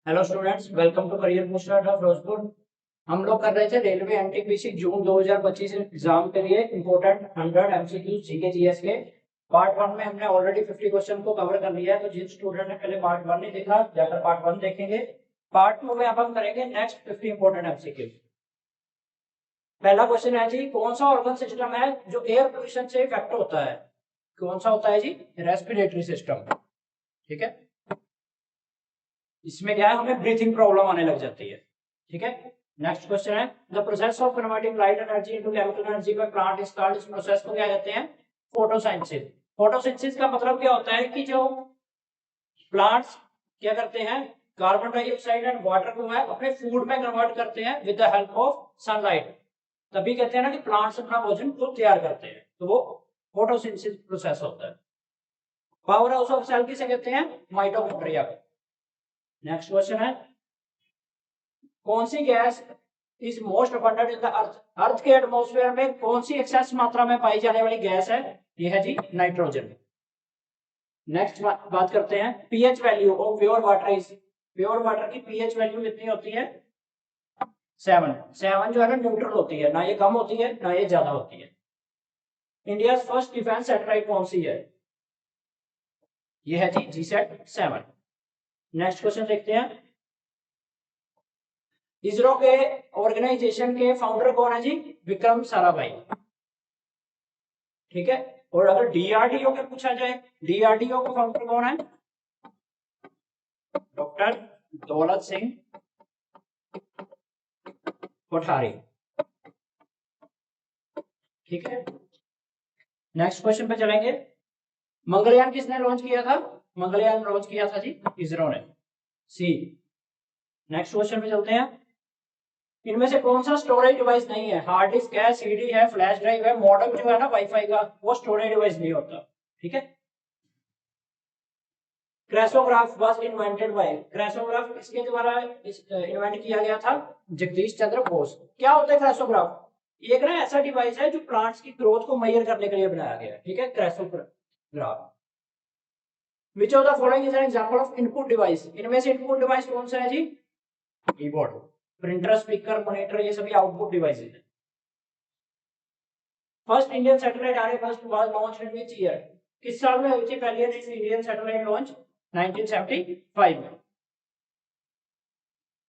Hello students, welcome to Career Booster of Firozpur. हम लोग कर रहे थे रेलवे एनटीपीसी जून 2025 एग्जाम के लिए इंपोर्टेंट 100 एमसीक्यू जीके जीएस के पार्ट वन में हमने ऑलरेडी 50 क्वेश्चन को कवर कर लिया है। तो जिन स्टूडेंट ने पहले पार्ट वन नहीं देखा, जाकर पार्ट वन देखेंगे। पार्ट टू में अब हम करेंगे नेक्स्ट 50 इंपोर्टेंट एमसीक्यू। पहला क्वेश्चन है जी, कौन सा ऑर्गन सिस्टम है जो एयर पोल्यूशन से इफेक्ट होता है? कौन सा होता है जी? Respiratory system. ठीक है, इसमें क्या है, हमें ब्रीथिंग प्रॉब्लम आने लग जाती है। ठीक है, नेक्स्ट क्वेश्चन है, the process of converting light energy into chemical energy by plant is called, इस प्रोसेस को क्या कहते हैं? फोटोसिंथेसिस। फोटोसिंथेसिस का मतलब क्या होता है कि जो प्लांट्स क्या करते हैं, कार्बन डाइऑक्साइड एंड वाटर को है अपने फूड में कन्वर्ट करते हैं with the help of sunlight. तभी कहते हैं ना कि प्लांट्स अपना भोजन खुद तैयार करते हैं, तो वो फोटोसिंथेसिस प्रोसेस होता है। पावर हाउस ऑफ सेल किसे कहते हैं? माइटोकॉन्ड्रिया। नेक्स्ट क्वेश्चन है, कौन सी gas is most abundant in the earth? Earth के एटमॉस्फेयर में कौन सी एक्सेस मात्रा में पाई जाने वाली गैस है? ये है जी नाइट्रोजन। नेक्स्ट बात करते हैं, pH value of pure water is, pure water की पीएच वैल्यू कितनी होती है? 7। 7 जो है ना न्यूट्रल होती है, ना ये कम होती है ना ये ज्यादा होती है। इंडिया फर्स्ट डिफेंस सैटेलाइट कौन सी है? ये है जी जीसैट 7। नेक्स्ट क्वेश्चन देखते हैं, इसरो के ऑर्गेनाइजेशन के फाउंडर कौन है जी? विक्रम साराभाई। ठीक है, और अगर डीआरडीओ के पूछा जाए, डीआरडीओ का फाउंडर कौन है? डॉक्टर दौलत सिंह कोठारी। ठीक है, नेक्स्ट क्वेश्चन पे चलेंगे, मंगलयान किसने लॉन्च किया था? मंगलयान लॉन्च किया था जी इसरो ने, सी। नेक्स्ट क्वेश्चन पे चलते हैं, इनमें से कौन सा स्टोरेज डिवाइस नहीं है? हार्ड डिस्क है, सीडी है, फ्लैश ड्राइव है, मॉडेम जो है ना वाईफाई का, वो स्टोरेज डिवाइस नहीं होता। ठीक है, क्रेसोग्राफ वाज इन्वेंटेड बाय, क्रेसोग्राफ किसके द्वारा इन्वेंट किया गया था? जगदीश चंद्र बोस। क्या होता है क्रेसोग्राफ? एक ना ऐसा डिवाइस है जो प्लांट्स की ग्रोथ को मेजर करने के लिए बनाया गया है। ठीक है, crescograph. Which of the following is an example of input device? इनमें से इनपुट डिवाइस कौन सा है जी? कीबोर्ड, प्रिंटर, स्पीकर, मॉनिटर, ये सभी आउटपुट डिवाइसेस हैं। फर्स्ट इंडियन सैटेलाइट आर्य फर्स्ट was launched in which year? किस साल में हुई थी पहली इंडियन सैटेलाइट लॉन्च? 1975 में।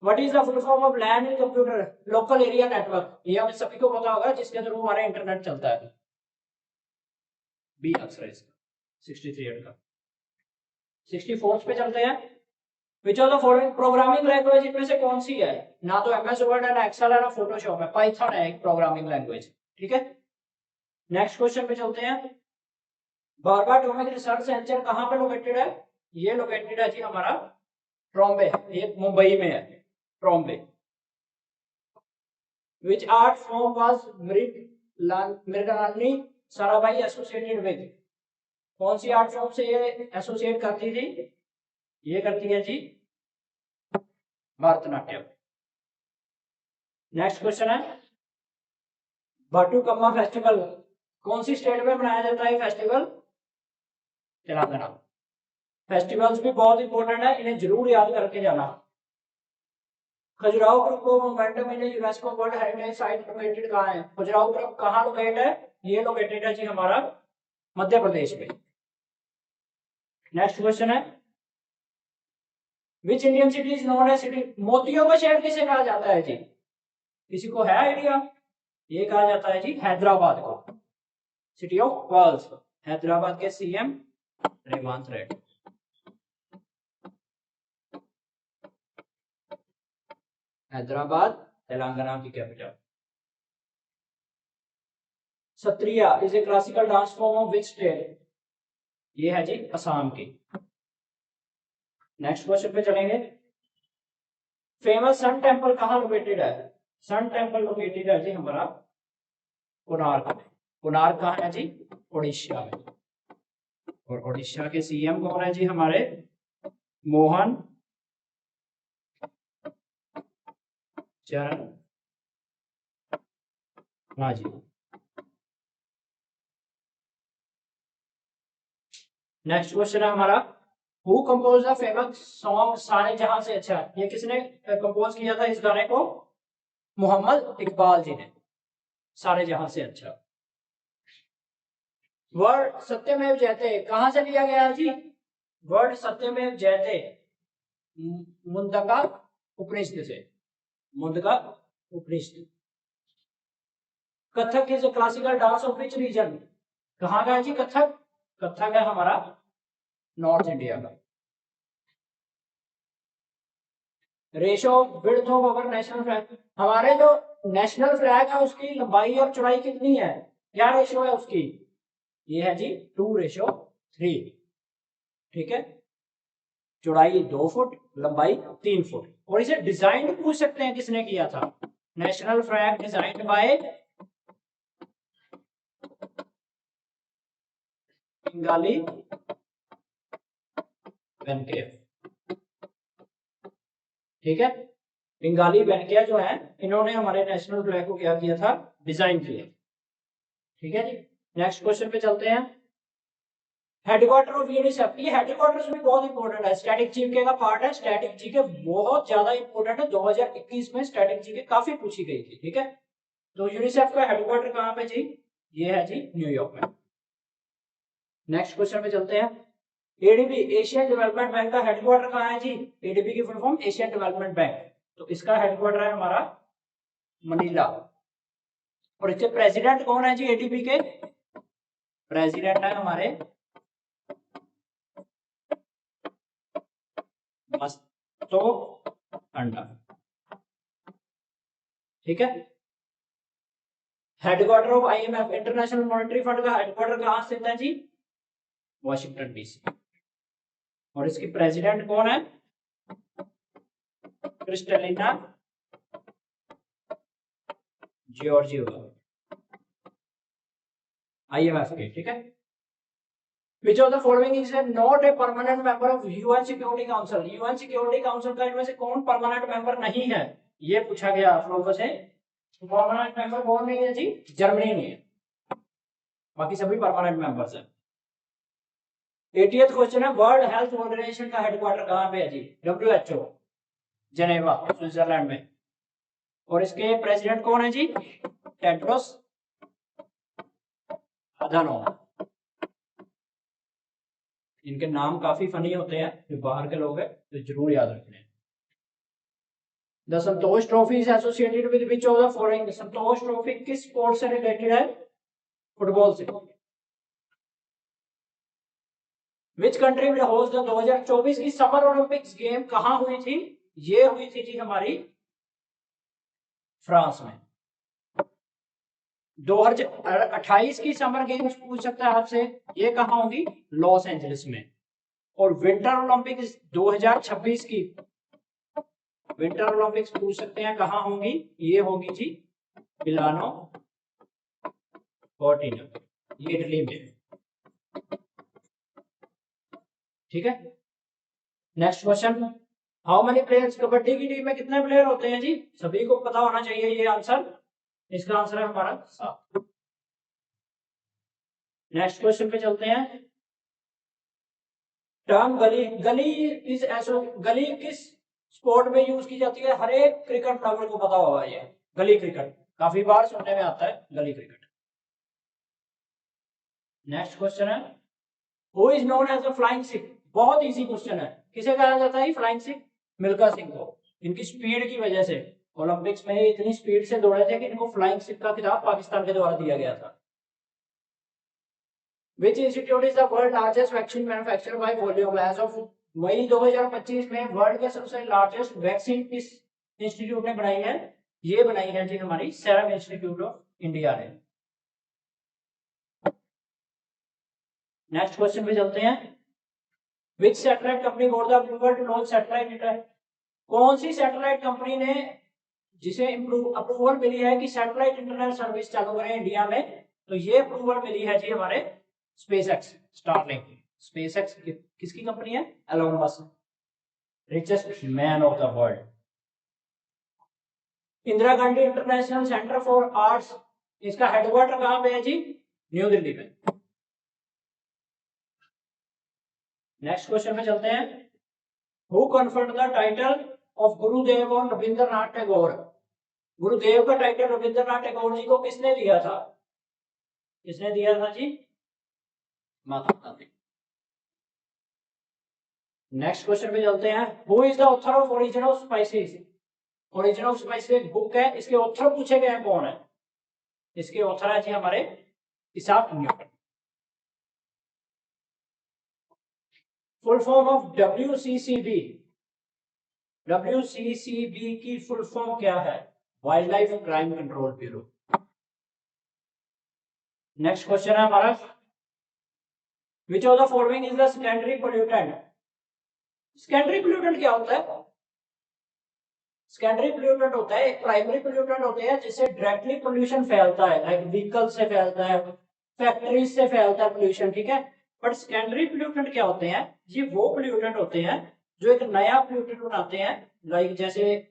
What is the full form of land computer local area network? ये हम सभी को पता होगा, जिसके थ्रू हमारा इंटरनेट चलता है। बी आंसर है इसका, 63 का। 64 पे चलते हैं, विच of the following programming language इनमें से कौन सी है? ना तो एमएस वर्ड है, ना एक्सेल है, ना फोटोशॉप है, पाइथन है एक प्रोग्रामिंग लैंग्वेज। ठीक है, नेक्स्ट क्वेश्चन पे चलते हैं, बारबा एटॉमिक रिसर्च सेंटर कहां पे लोकेटेड है? ये लोकेटेड है जी हमारा ट्रॉम्बे, ये मुंबई में है, Trombay. Which art form was Mrinalini Sarabhai associated with? कौन सी आर्ट फॉर्म से ये एसोसिएट करती थी? ये करती है जी भरतनाट्यम। नेक्स्ट क्वेश्चन है, बाटुकम्मा फेस्टिवल कौन सी स्टेट में मनाया जाता है? फेस्टिवल तेलंगाना। फेस्टिवल्स भी बहुत इंपॉर्टेंट है, इन्हें जरूर याद करके जाना। Khajuraho group of momentum in UNESCO world heritage site located कहां है? खजुराहो ग्रुप कहां लोकेटेड है? ये लोकेटेड है जी हमारा मध्य प्रदेश में। नेक्स्ट क्वेश्चन है, which Indian city is known as city, मोतियों का शहर किसे कहा जाता है जी? किसी को है आइडिया? ये कहा जाता है जी हैदराबाद को, सिटी ऑफ पर्ल्स। हैदराबाद के सीएम रेवंत रेड्डी। हैदराबाद तेलंगाना की capital. Sattriya is a classical dance form of which state? ये है जी असम की। नेक्स्ट क्वेश्चन पे चलेंगे, फेमस सन टेम्पल कहां लोकेटेड है? सन टेम्पल लोकेटेड है जी हमारा कोणार्क में। कोणार्क कहां है जी? उड़ीसा में। और उड़ीसा के सीएम कौन है जी? हमारे मोहन चरण मांझी। नेक्स्ट क्वेश्चन है हमारा, who compose the famous song सारे जहां से अच्छा, ये किसने कंपोज किया था इस गाने को? मोहम्मद इकबाल जी ने, सारे जहां से अच्छा। वर्ड सत्यमेव जयते कहां से लिया गया जी? वर्ड सत्यमेव जयते मुंडका उपनिषद से, Mundaka Upanishad. Kathak is a classical dance of which region? कहाँ का है जी कथक? कथक है हमारा नॉर्थ इंडिया का। Ratio width of our national flag, हमारे जो नेशनल फ्लैग है उसकी लंबाई और चौड़ाई कितनी है, क्या रेशो है उसकी? ये है जी 2:3। ठीक है, चौड़ाई 2 फुट, लंबाई 3 फुट। और इसे डिजाइन पूछ सकते हैं किसने किया था? National flag design by Bengali Venkaiah. ठीक है, बंगाली वेंकैया जो है इन्होंने हमारे नेशनल फ्लैग को क्या किया था? डिजाइन किया। ठीक है जी, नेक्स्ट क्वेश्चन पे चलते हैं। हेडक्वार्टर ऑफ यूनिसेफ, ये हेडक्वार्टर्स भी बहुत इंपॉर्टेंट है, स्टैटिक जीके का पार्ट है। स्टैटिक जीके बहुत ज्यादा इंपॉर्टेंट है, 2021 में स्टैटिक जीके काफी पूछी गई थी। ठीक है, तो यूनिसेफ का हेडक्वार्टर कहाँ पे जी? ये है जी न्यूयॉर्क में। नेक्स्ट क्वेश्चन पे चलते हैं। एडीबी एशियन डेवलपमेंट बैंक का हेडक्वार्टर कहाँ है जी? एडीबी की full form Asian development bank, तो इसका हेडक्वार्टर है हमारा मनीला। और इसके प्रेसिडेंट कौन है जी एडीबी के? प्रेसिडेंट है हमारे मस्तो अंडा। ठीक है, headquarter of IMF international monetary fund का हेडक्वार्टर कहां स्थित है जी? Washington DC. और इसकी प्रेसिडेंट कौन है? क्रिस्टलिना जॉर्जियोवा, आईएमएफ के। ठीक है, Which of the following is not a permanent member of UN Security Council? UN Security Council का इनमें से कौन परमानेंट मेंबर नहीं है, ये पूछा गया आप लोगों से। परमानेंट मेंबर कौन नहीं है जी? जर्मनी नहीं है, बाकी सभी परमानेंट मेंबर्स हैं। 80th क्वेश्चन है, वर्ल्ड हेल्थ ऑर्गेनाइजेशन का हेडक्वार्टर कहाँ पे है जी? WHO, जेनेवा, स्विट्जरलैंड में। और इसके प्रेसिडेंट कौन है जी? Tedros Adhanom. इनके नाम काफी फनी होते हैं, जो बाहर के लोग हैं तो जरूर याद रखने। The Santosh trophy is associated with which of the following? Santosh trophy किस स्पोर्ट से रिलेटेड है? फुटबॉल से। Which country will host the 2024 की समर ओलंपिक्स गेम कहां हुई थी? ये हुई थी जी हमारी फ्रांस में। 2028 की समर गेम्स पूछ सकता है आपसे, ये कहां होगी? लॉस एंजलिस में। और विंटर ओलंपिक्स 2026 की विंटर ओलंपिक्स पूछ सकते हैं कहां होंगी? ये होगी जी मिलानो कॉर्टिना, ये इटली में। ठीक है, next question. How many players, kabaddi की टीम में कितने प्लेयर होते हैं जी? सभी को पता होना चाहिए ये आंसर। इसका आंसर है हमारा 7। नेक्स्ट क्वेश्चन पे चलते हैं। टर्म गली, गली इज ऐसो, गली किस स्पोर्ट में यूज की जाती है? हर एक क्रिकेट प्लेयर को पता होगा ये, गली क्रिकेट काफी बार सुनने में आता है, गली क्रिकेट। नेक्स्ट क्वेश्चन है, who is known as the flying Sikh? बहुत इजी क्वेश्चन है, किसे कहा जाता है फ्लाइंग सिख? मिल्खा सिंह को। इनकी स्पीड की वजह से ओलंपिक्स में इतनी स्पीड से दौड़े थे कि इनको फ्लाइंग सिख का खिताब पाकिस्तान के द्वारा दिया गया था। Which institute is the world largest vaccine manufacturer by volume? As of मई 2025 में वर्ल्ड के सबसे लार्जेस्ट वैक्सीन किस इंस्टीट्यूट ने बनाई है? ये बनाई है जी हमारी सेरम इंस्टीट्यूट ऑफ इंडिया ने। नेक्स्ट क्वेश्चन पे चलते हैं। Which satellite company got the approval to launch satellite internet? कौन सी सैटेलाइट कंपनी ने जिसे अप्रूवल मिली है कि सैटेलाइट इंटरनेट सर्विस चालू करें इंडिया में? तो ये अप्रूवल मिली है जी हमारे स्पेसएक्स, स्टारलिंक। स्पेसएक्स किसकी कंपनी है? Elon Musk, richest man of the world. Indira Gandhi international centre for arts, इसका हेडक्वार्टर कहां पे है जी? न्यू दिल्ली में। नेक्स्ट क्वेश्चन में चलते हैं। Who conferred the title of Gurudev on Rabindranath Tagore? गुरुदेव का टाइटल रविंद्रनाथ टैगोर जी को किसने दिया था? किसने दिया था जी? महात्मा गांधी। नेक्स्ट क्वेश्चन पे चलते हैं। Who is the author of origin of spices? Origin of spices एक बुक है, इसके ऑथर पूछे गए हैं कौन है? इसके ऑथर है जी हमारे Isaac Newton. Full form of WCCB। WCCB की फुल फॉर्म क्या है? Wild life crime control bureau. Next question है हमारा, which of the following is the secondary pollutant? Secondary pollutant क्या होता है? सेकेंडरी पोल्यूटेंट होता है, एक प्राइमरी पोल्यूटेंट होते हैं जिससे डायरेक्टली पोल्यूशन फैलता है, लाइक व्हीकल से फैलता है, फैक्ट्रीज से फैलता है पोल्यूशन, ठीक है। बट सेकेंडरी पोल्यूटेंट क्या होते हैं? ये वो पोल्यूटेंट होते हैं जो एक नया पोल्यूटेंट बनाते हैं, लाइक जैसे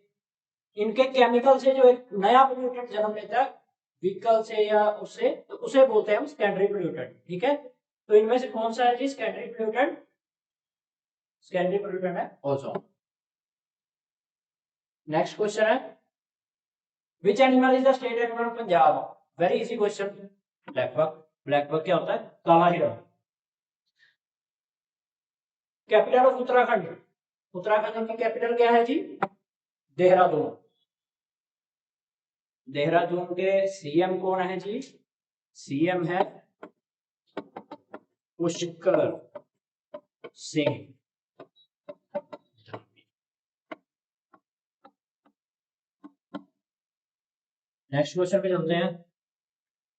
इनके केमिकल से जो एक नया पोल्यूटेंट जन्म लेता है व्हीकल से या उससे, तो उसे बोलते हैं हम सेकेंडरी पोल्यूटेंट, ठीक है। तो इनमें से कौन सा है जी सेकेंडरी पोल्यूटेंट? सेकेंडरी पोल्यूटेंट है ओजोन। नेक्स्ट क्वेश्चन है, which animal is the state animal of Punjab? Very easy question, black buck. Black buck क्या होता है? काला हिरण। Capital of Uttarakhand? उत्तराखंड की कैपिटल क्या है जी? देहरादून। देहरादून के सीएम कौन है जी? सीएम है पुष्कर सिंह। नेक्स्ट क्वेश्चन पे चलते हैं।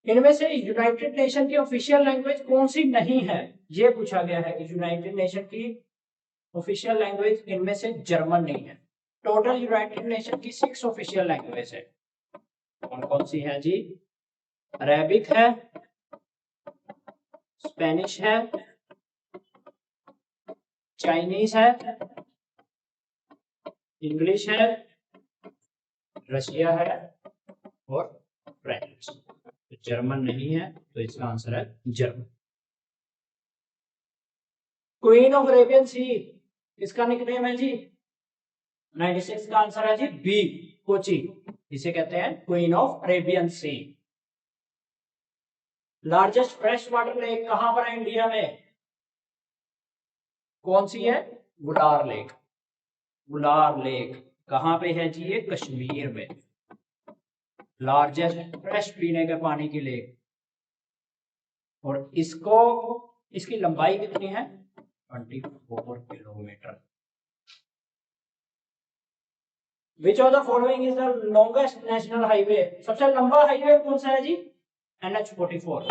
इनमें से यूनाइटेड नेशन की ऑफिशियल लैंग्वेज कौन सी नहीं है? ये पूछा गया है कि यूनाइटेड नेशन की ऑफिशियल लैंग्वेज इनमें से जर्मन नहीं है। टोटल यूनाइटेड नेशन की 6 ऑफिशियल लैंग्वेज है। कौन कौन सी है जी? अरेबिक है, स्पेनिश है, चाइनीज है, इंग्लिश है, रशिया है और फ्रेंच। तो जर्मन नहीं है, तो इसका आंसर है जर्मन। क्वीन ऑफ अरेबियन सी इसका निकनेम है जी? 96 का आंसर है जी बी, कोची। इसे कहते हैं queen of Arabian sea. Largest fresh water lake कहां पर है इंडिया में? कौन सी है? बुलार लेक। बुलार लेक कहां पे है जी? ये कश्मीर में। लार्जेस्ट फ्रेश पीने के पानी की लेक। और इसको, इसकी लंबाई कितनी है? 24 kilometre. Which of the following is the longest national highway? सबसे लंबा हाईवे कौन सा है जी? NH44।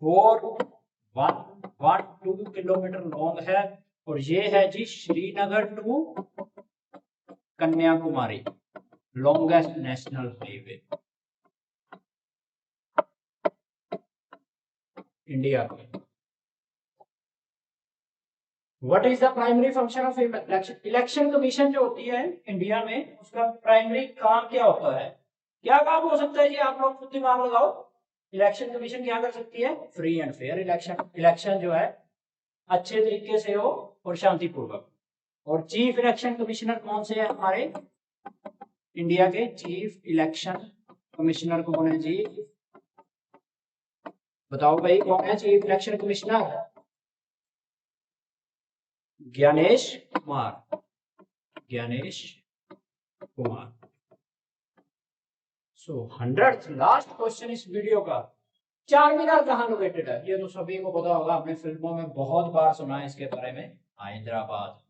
4112 किलोमीटर लॉन्ग है और ये है जी Srinagar to Kanyakumari, longest national highway India में। What is the primary function of election? Election commission जो होती है इंडिया में, उसका प्राइमरी काम क्या होता है? क्या काम हो सकता है जी? आप लोग खुद दिमाग लगाओ। इलेक्शन कमीशन क्या कर सकती है? Free and fair election, election जो है अच्छे तरीके से हो और शांतिपूर्वक। और चीफ इलेक्शन कमिश्नर कौन से हैं हमारे इंडिया के? चीफ इलेक्शन कमिश्नर कौन है जी? बताओ भाई, कौन है chief election commissioner? Gyanesh Kumar. Gyanesh Kumar. So 100th last question इस वीडियो का, चार मीनार कहाँ लोकेटेड है? ये तो सभी को पता होगा, आपने फिल्मों में बहुत बार सुना है इसके बारे में। हैदराबाद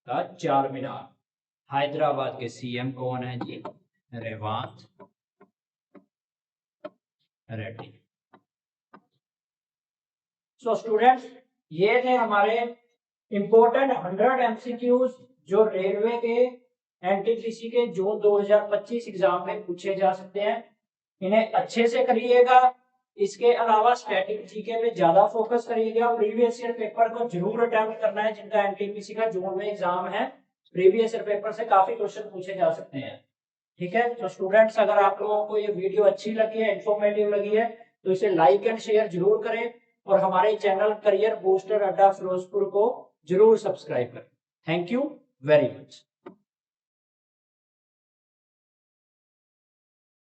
का चार मीनार। हैदराबाद के सीएम कौन है जी? रेवंत रेड्डी। सो स्टूडेंट्स, ये थे हमारे इंपॉर्टेंट 100 MCQs जो रेलवे के NTPC के जून 2025 एग्जाम में पूछे जा सकते हैं। इन्हें अच्छे से करिएगा। इसके अलावा स्टैटिक जीके पे ज्यादा फोकस करिएगा। प्रीवियस ईयर पेपर को जरूर अटेम्प्ट करना है जिनका NTPC का जून में एग्जाम है। प्रीवियस ईयर पेपर से काफी क्वेश्चन पूछे जा सकते हैं, ठीक है। तो स्टूडेंट्स, अगर आप लोगों को ये वीडियो अच्छी लगी है, इंफॉर्मेटिव लगी है, तो इसे लाइक एंड शेयर जरूर करें और हमारे चैनल करियर बूस्टर अड्डा फिरोजपुर को जरूर सब्सक्राइब करें। Thank you very much.